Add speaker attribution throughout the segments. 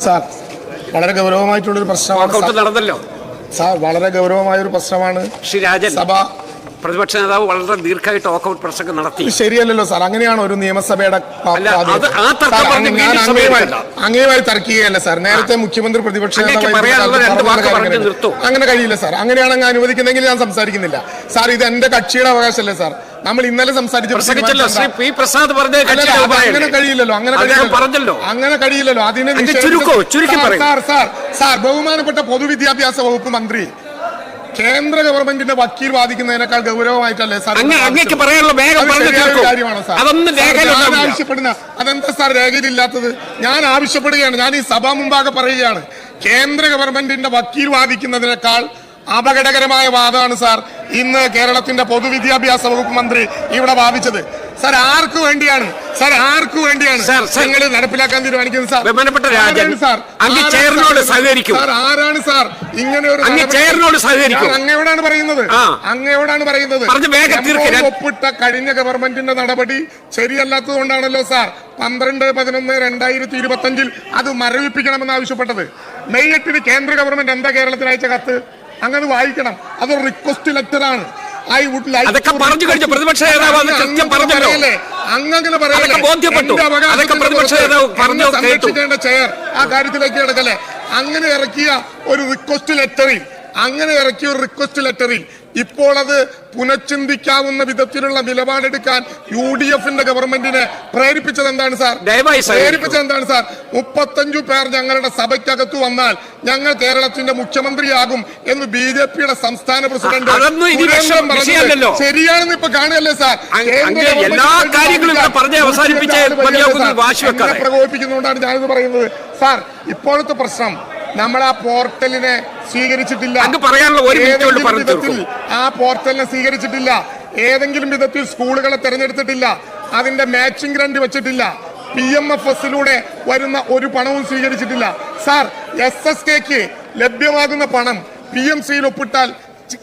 Speaker 1: Sir വളരെ ഗൗരവമായിട്ടുള്ളൊരു പ്രശ്നമാണ്
Speaker 2: നടന്നല്ലോ
Speaker 1: sir. വളരെ ഗൗരവമായൊരു പ്രശ്നമാണ്.
Speaker 2: ശ്രീ രാജൻ,
Speaker 1: സഭ
Speaker 2: പ്രതിപക്ഷ നേതാവ് വളരെ ദീർഘമായിട്ട് ടോക്കൌട്ട് പ്രസംഗം നടത്തി.
Speaker 1: ശരിയല്ലല്ലോ സാർ. അങ്ങനെയാണ് ഒരു നിയമസഭയുടെ അങ്ങേയുമായി തർക്കിക്കുകയല്ല സാർ. നേരത്തെ മുഖ്യമന്ത്രി പ്രതിപക്ഷ അങ്ങനെ കഴിയില്ല സാർ. അങ്ങനെയാണ് അങ്ങ് അനുവദിക്കുന്നെങ്കിൽ ഞാൻ സംസാരിക്കുന്നില്ല സാർ. ഇത് എന്റെ കക്ഷിയുടെ അവകാശമല്ലേ സാർ. നമ്മൾ ഇന്നലെ സംസാരിച്ച അങ്ങനെ കഴിയില്ലല്ലോ. അങ്ങനെ കഴിയില്ലല്ലോ. അതിനെ സാർ ബഹുമാനപ്പെട്ട പൊതുവിദ്യാഭ്യാസ വകുപ്പ് മന്ത്രി കേന്ദ്ര ഗവൺമെന്റിന്റെ വക്കീൽ വാദിക്കുന്നതിനേക്കാൾ ഗൗരവമായിട്ടല്ലേ സാർ കാര്യമാണോ സാർ ആവശ്യപ്പെടുന്ന? അതെന്താ സാർ രേഖയിലില്ലാത്തത്? ഞാൻ ആവശ്യപ്പെടുകയാണ്, ഞാൻ ഈ സഭ മുമ്പാകെ പറയുകയാണ്, കേന്ദ്ര ഗവൺമെന്റിന്റെ വക്കീൽ വാദിക്കുന്നതിനേക്കാൾ അപകടകരമായ വാദമാണ് സാർ ഇന്ന് കേരളത്തിന്റെ പൊതുവിദ്യാഭ്യാസ വകുപ്പ് മന്ത്രി ഇവിടെ വാദിച്ചത്. സാർ ആർക്കു വേണ്ടിയാണ് നിങ്ങൾ നടപ്പിലാക്കാൻ തീരുമാനിക്കുന്നത് സാർ? ആരാണ് സാർ ഇങ്ങനെ ഒരു അങ്ങയോടാണ് പറയുന്നത് ഒപ്പിട്ട കഴിഞ്ഞ ഗവൺമെന്റിന്റെ നടപടി ശരിയല്ലാത്തത് കൊണ്ടാണല്ലോ സാർ 12/11/2025 അത് മരവിപ്പിക്കണമെന്ന് ആവശ്യപ്പെട്ടത്. മെയ് 8 കേന്ദ്ര ഗവൺമെന്റ് എന്താ കേരളത്തിൽ അയച്ച കത്ത്? അങ്ങനെ വായിക്കണം. അതൊരു റിക്വസ്റ്റ് ലെറ്ററാണ്. സംരക്ഷിക്കേണ്ട ചെയർ ആ കാര്യത്തിലേക്ക് കിടക്കല്ലേ. അങ്ങനെ ഇറക്കിയ ഒരു റിക്വസ്റ്റ് ലെറ്ററിൽ ഇപ്പോൾ അത് പുനഃചിന്തിക്കാവുന്ന വിധത്തിലുള്ള നിലപാടെടുക്കാൻ UDFന്റെ ഗവൺമെന്റിനെ പ്രേരിപ്പിച്ചത് എന്താണ് സാർ? 35 പേർ ഞങ്ങളുടെ സഭയ്ക്കകത്ത് വന്നാൽ ഞങ്ങൾ കേരളത്തിന്റെ മുഖ്യമന്ത്രിയാകും എന്ന് BJPയുടെ സംസ്ഥാന പ്രസിഡന്റ് ശരിയാണെന്ന് ഇപ്പൊ കാണുകയല്ലേ സാർ? പ്രകോപിപ്പിക്കുന്നതുകൊണ്ടാണ് ഞാനിത് പറയുന്നത് സാർ. ഇപ്പോഴത്തെ പ്രശ്നം നമ്മൾ ആ പോർട്ടലിനെ സ്വീകരിച്ചിട്ടില്ല. ഏതെങ്കിലും വിധത്തിൽ സ്കൂളുകളെ തെരഞ്ഞെടുത്തിട്ടില്ല. അതിന്റെ മാച്ചിങ് ഗ്രന്റ് വെച്ചിട്ടില്ല. PMFSലൂടെ വരുന്ന ഒരു പണവും സ്വീകരിച്ചിട്ടില്ല സാർ. SSKക്ക് ലഭ്യമാകുന്ന പണം PMCയിൽ ഒപ്പിട്ടാൽ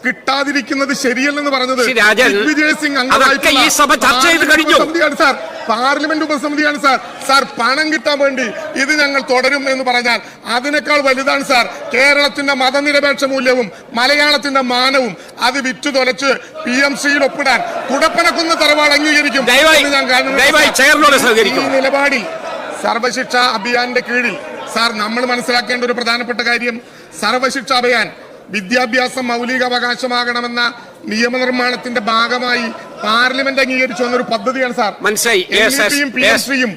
Speaker 1: കിട്ടാതിരിക്കുന്നത് ശരിയല്ലെന്ന് പറഞ്ഞത് വിജയ് സിംഗ് സമിതിയാണ് സാർ. പാർലമെന്റ് ഉപസമിതിയാണ് സാർ. സാർ പണം കിട്ടാൻ വേണ്ടി ഇത് ഞങ്ങൾ തുടരും എന്ന് പറഞ്ഞാൽ അതിനേക്കാൾ വലുതാണ് സാർ കേരളത്തിന്റെ മതനിരപേക്ഷ മൂല്യവും മലയാളത്തിന്റെ മാനവും. അത് വിറ്റു തൊലച്ച് PMCയിൽ ഒപ്പിടാൻ കുടപ്പനക്കുന്ന തറവാട് അംഗീകരിക്കും. ഈ നിലപാടിൽ സർവശിക്ഷ അഭിയാന്റെ കീഴിൽ സാർ നമ്മൾ മനസ്സിലാക്കേണ്ട ഒരു പ്രധാനപ്പെട്ട കാര്യം, സർവശിക്ഷ അഭിയാൻ വിദ്യാഭ്യാസം മൗലികാവകാശമാകണമെന്ന നിയമനിർമ്മാണത്തിന്റെ ഭാഗമായി പാർലമെന്റ് അംഗീകരിച്ചു വന്നൊരു പദ്ധതിയാണ് സാർ. PMCയും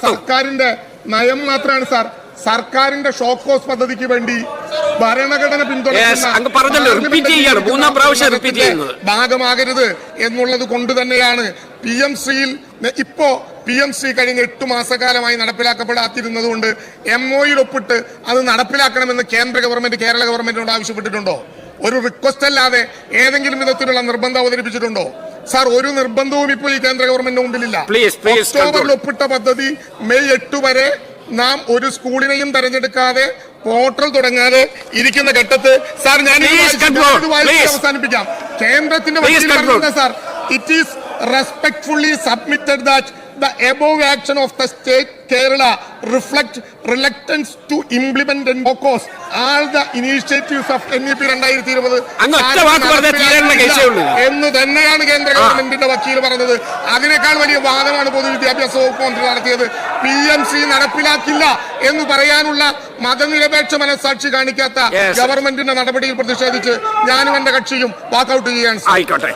Speaker 1: സർക്കാരിന്റെ നയം മാത്രമാണ് സാർ. സർക്കാരിന്റെ ഷോക്കോസ് പദ്ധതിക്ക് വേണ്ടി ഭരണഘടന ഭാഗമാകരുത് എന്നുള്ളത് കൊണ്ട് തന്നെയാണ് PMCയിൽ PMC കഴിഞ്ഞ 8 മാസക്കാലമായി നടപ്പിലാക്കപ്പെടാത്തിരുന്നത് കൊണ്ട് MOയിൽ ഒപ്പിട്ട് അത് നടപ്പിലാക്കണമെന്ന് കേരള ഗവൺമെന്റിനോട് ആവശ്യപ്പെട്ടിട്ടുണ്ടോ? ഒരു റിക്വസ്റ്റ് അല്ലാതെ ഏതെങ്കിലും വിധത്തിലുള്ള നിർബന്ധം അവതരിപ്പിച്ചിട്ടുണ്ടോ സാർ? ഒരു നിർബന്ധവും ഇപ്പോൾ ഈ കേന്ദ്ര ഗവൺമെന്റിന് മുമ്പിലില്ല. ഒക്ടോബറിൽ ഒപ്പിട്ട പദ്ധതി മെയ് 8 വരെ നാം ഒരു സ്കൂളിനെയും തെരഞ്ഞെടുക്കാതെ പോർട്ടൽ തുടങ്ങാതെ ഇരിക്കുന്ന ഘട്ടത്ത് സാർ ഞാൻ അവസാനിപ്പിക്കാം. കേന്ദ്രത്തിന്റെ sir, it is respectfully submitted that the above action of the state Kerala reflect reluctance to implement and focus all the initiatives of NEP 2020 എന്ന് തന്നെയാണ് കേന്ദ്ര ഗവൺമെന്റിന്റെ വക്കീൽ പറഞ്ഞത്. അതിനേക്കാൾ വലിയ വാദമാണ് പൊതുവിദ്യാഭ്യാസ വകുപ്പ് മന്ത്രി നടത്തിയത്. PMC നടപ്പിലാക്കില്ല എന്ന് പറയാനുള്ള മതനിരപേക്ഷ മനസ്സാക്ഷി കാണിക്കാത്ത ഗവൺമെന്റിന്റെ നടപടിയിൽ പ്രതിഷേധിച്ച് ഞാനും എന്റെ കക്ഷിയും വാക്കൌട്ട് ചെയ്യുകയാണ്.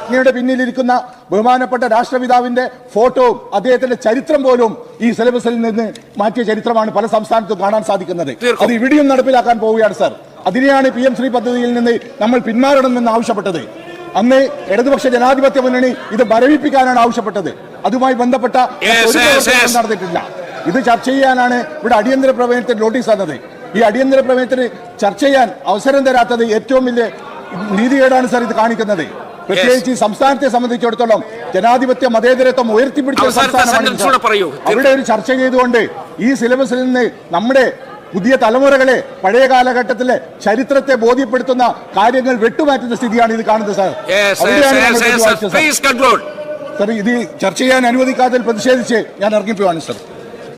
Speaker 3: ഇങ്ങയുടെ പിന്നിലിരിക്കുന്ന ബഹുമാനപ്പെട്ട രാഷ്ട്രപിതാവിന്റെ ഫോട്ടോവും അദ്ദേഹത്തിന്റെ ചരിത്രം പോലും ഈ സിലബസിൽ നിന്ന് മാറ്റിയ ചരിത്രമാണ് പല സംസ്ഥാനത്തും കാണാൻ സാധിക്കുന്നത്. അത് ഇവിടെയും നടപ്പിലാക്കാൻ പോവുകയാണ് സാർ. അതിനെയാണ് PMC പദ്ധതിയിൽ നിന്ന് നമ്മൾ പിന്മാറണമെന്ന് ആവശ്യപ്പെട്ടത്. അന്ന് ഇടതുപക്ഷ ജനാധിപത്യ മുന്നണി ഇത് മരവിപ്പിക്കാനാണ് ആവശ്യപ്പെട്ടത്. അതുമായി ബന്ധപ്പെട്ട നടന്നിട്ടില്ല. ഇത് ചർച്ച ചെയ്യാനാണ് ഇവിടെ അടിയന്തര പ്രമേയത്തിന് നോട്ടീസ് തന്നത്. ഈ അടിയന്തര പ്രമേയത്തിന് ചർച്ച ചെയ്യാൻ അവസരം തരാത്തത് ഏറ്റവും വലിയ നീതികേടാണ് സാർ ഇത് കാണിക്കുന്നത്. പ്രത്യേകിച്ച് ഈ സംസ്ഥാനത്തെ സംബന്ധിച്ചിടത്തോളം ജനാധിപത്യ മതേതരത്വം ഉയർത്തിപ്പിടിച്ച സംസ്ഥാനമാണ്. അവിടെ ഒരു ചർച്ച ചെയ്തുകൊണ്ട് ഈ സിലബസിൽ നിന്ന് നമ്മുടെ പുതിയ തലമുറകളെ പഴയ കാലഘട്ടത്തിലെ ചരിത്രത്തെ ബോധ്യപ്പെടുത്തുന്ന കാര്യങ്ങൾ വെട്ടുമാറ്റുന്ന സ്ഥിതിയാണ് ഇത് കാണുന്നത് സാർ. സാർ ഇത് ചർച്ച ചെയ്യാൻ അനുവദിക്കാത്തതിൽ പ്രതിഷേധിച്ച് ഞാൻ ഇറങ്ങിപ്പോവാണ് സാർ.